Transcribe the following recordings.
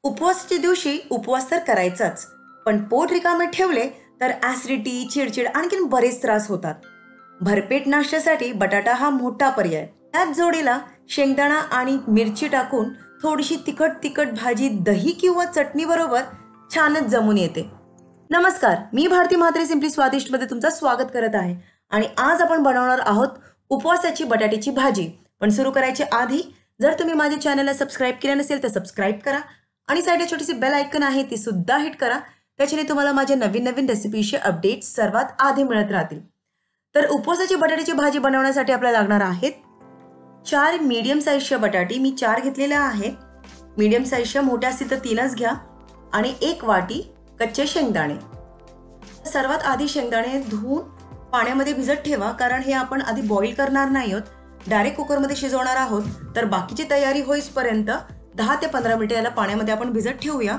उपवासाच्या दिवशी उपवास तर करायचाच, पण पोट रिकामे ठेवले तर ऍसिडिटी, चिडचिड आणखीन बरेच त्रास होतात. भरपेट नाश्त्यासाठी बटाटा हा मोठा पर्याय. त्याच जोडीला शेंगदाणा आणि मिरची टाकून थोडीशी तिखट तिखट भाजी दही किंवा चटणी बरोबर छानच जमून येते. नमस्कार, मी भारती म्हात्रे सिम्पली स्वादिष्ट मध्ये तुमचं स्वागत करत आहे. आणि आज आपण बनवणार आहोत उपवासाची बटाट्याची भाजी. पण सुरू करायच्या आधी जर तुम्ही माझ्या चॅनलला सबस्क्राईब केलं नसेल तर सबस्क्राईब करा आणि साईडला छोटीशी बेल आयकन आहे ती सुद्धा हिट करा. त्याच्याने तुम्हाला माझ्या नवीन नवीन रेसिपीचे अपडेट्स सर्वात आधी मिळत राहतील. तर उपवासाची बटाट्याची भाजी बनवण्यासाठी आपल्याला लागणार आहेत 4 मीडियम साईजच्या बटाटी. मी 4 घेतलेल्या आहेत. मीडियम साईजच्या, मोठ्या असतील तर 3च घ्या. आणि 1 वाटी कच्चे शेंगदाणे. सर्वात आधी शेंगदाणे धुवून पाण्यामध्ये भिजत ठेवा, कारण हे आपण आधी बॉईल करणार नाही आहोत, डायरेक्ट कुकरमध्ये शिजवणार आहोत. तर बाकीची तयारी होईपर्यंत 10 ते 15 मिनिटे याला पाण्यामध्ये आपण भिजत ठेवूया.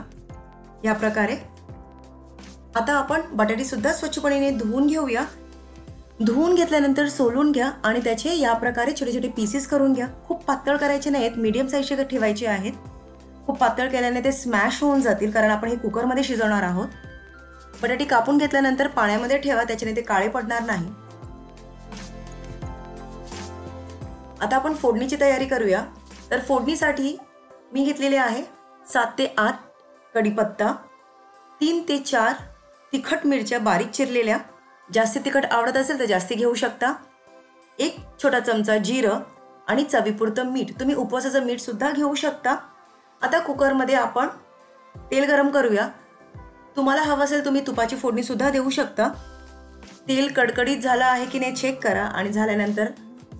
या प्रकारे आता आपण बटाटे सुद्धा स्वच्छपणे धुवून घेऊया. धुवून घेतल्यानंतर सोलून घ्या आणि त्याचे या प्रकारे छोटे छोटे पीसेस करून घ्या. खूप पातळ करायचे नाहीत, मीडियम साईजचे ठेवायचे आहेत. खूप पातळ केल्याने ते स्मॅश होऊन जातील, कारण आपण हे कुकरमध्ये शिजवणार आहोत. बटाटे कापून घेतल्यानंतर पाण्यामध्ये ठेवा, त्याच्याने ते काळे पडणार नाही. आता आपण फोडणीची तयारी करूया. तर फोडणीसाठी मी घेतलेले आहे 7 ते 8 कढीपत्ता, 3 ते 4 तिखट मिरच्या बारीक चिरलेल्या. जास्त तिखट आवडत असेल तर जास्त घेऊ शकता. 1 छोटा चमचा जिरं आणि चवीपुरतं मीठ. तुम्ही उपवासाचं मीठ सुद्धा घेऊ शकता. आता कुकरमध्ये आपण तेल गरम करूया. तुम्हाला हवं असेल तुम्ही तुपाची फोडणी सुद्धा देऊ शकता. तेल कडकडीत झालं आहे की नाही चेक करा आणि झाल्यानंतर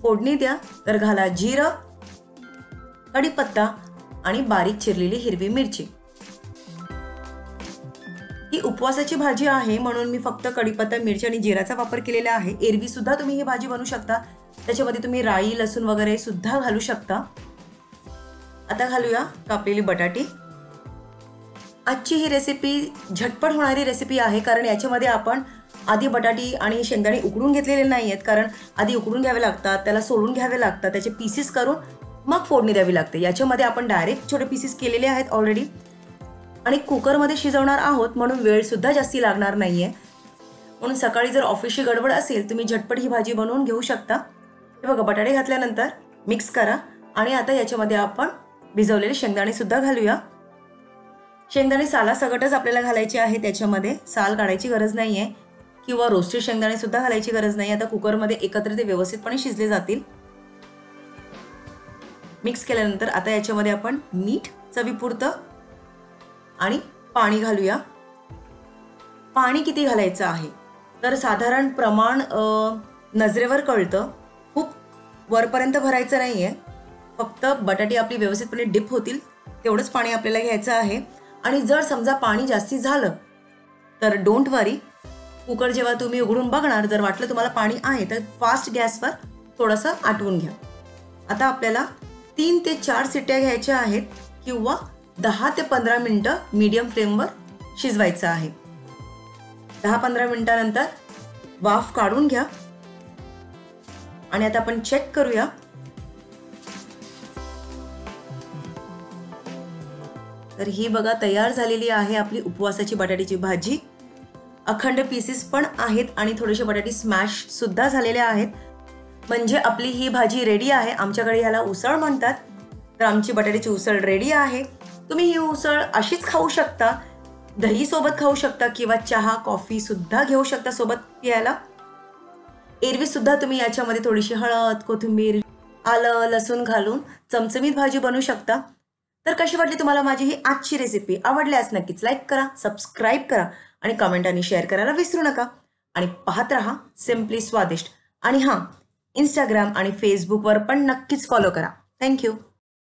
फोडणी द्या. तर घाला जिरं, कढीपत्ता आणि बारीक चिरलेली हिरवी मिरची. ही उपवासाची भाजी आहे म्हणून मी फक्त कढीपत्ता, मिरची आणि जिराचा वापर केलेला आहे. एरवी सुद्धा तुम्ही ही भाजी बनवू शकता. त्याच्यामध्ये तुम्ही राई, लसूण वगैरे सुद्धा घालू शकता. आता घालूया कापलेली बटाटी. आजची ही रेसिपी झटपट होणारी रेसिपी आहे, कारण याच्यामध्ये आपण आधी बटाटी आणि शेंगदाणे उकडून घेतलेले नाही आहेत, कारण आधी उकडून घ्यावे लागतात, त्याला सोलून घ्यावे लागतात, त्याचे पीसेस करून मग फोडणी द्यावी लागते. याच्यामध्ये आपण डायरेक्ट छोटे पीसेस केलेले आहेत ऑलरेडी आणि कुकरमध्ये शिजवणार आहोत, म्हणून वेळ सुद्धा जास्ती लागणार नाहीये. म्हणून सकाळी जर ऑफिसची गडबड असेल तुम्ही झटपट ही भाजी बनवून घेऊ शकता. हे बघा, बटाटे घातल्यानंतर मिक्स करा आणि आता याच्यामध्ये आपण भिजवलेले शेंगदाणे सुद्धा घालूया. शेंगदाणे सालासकटच आपल्याला घालायचे आहे, त्याच्यामध्ये साल काढायची गरज नाहीये, किंवा रोस्टेड शेंगदाणे सुद्धा घालायची गरज नाही. आता कुकरमध्ये एकत्र ते व्यवस्थितपणे शिजले जातील. मिक्स केल्यानंतर आता याच्यामध्ये आपण मीठ चवीपुरतं आणि पाणी घालूया. पाणी किती घालायचं आहे तर साधारण प्रमाण नजरेवर कळतं. खूप वरपर्यंत भरायचं नाहीये, फक्त बटाटे आपली व्यवस्थितपणे डिप होतील तेवढंच पाणी आपल्याला घ्यायचं आहे. आणि जर समजा पाणी जास्ती झालं तर डोंट वरी, कुकर जेव्हा तुम्ही उघडून बघणार जर वाटलं तुम्हाला पाणी आहे तर फास्ट गॅसवर थोडंसं आटवून घ्या. आता आपल्याला 3 ते 4 शिट्ट्या घ्यायच्या आहेत किंवा 10 ते 15 मिनिटं मीडियम फ्लेमवर शिजवायचं आहे. 10-15 मिनिटानंतर वाफ काढून घ्या आणि आता आपण चेक करूया. तर ही बघा तयार झालेली आहे आपली उपवासाची बटाट्याची भाजी. अखंड पीसेस पण आहेत आणि थोडेसे बटाटे स्मॅश सुद्धा झालेले आहेत. म्हणजे आपली ही भाजी रेडी आहे. आमच्याकडे ह्याला उसळ म्हणतात. तर आमची बटाट्याची उसळ रेडी आहे. तुम्ही ही उसळ अशीच खाऊ शकता, दही सोबत खाऊ शकता किंवा चहा, कॉफी सुद्धा घेऊ शकता सोबत प्यायला. एरवी सुद्धा तुम्ही याच्यामध्ये थोडीशी हळद, कोथिंबीर, आलं, लसूण घालून चमचमीत भाजी बनवू शकता. तर कशी वाटली तुम्हाला माझी ही आजची रेसिपी? आवडल्यास नक्कीच लाईक करा, सबस्क्राईब करा आणि कमेंट आणि शेअर करायला विसरू नका. आणि पाहत रहा सिम्पली स्वादिष्ट. आणि हां, इंस्टाग्राम आणि फेसबुकवर पण नक्कीच फॉलो करा. थँक्यू.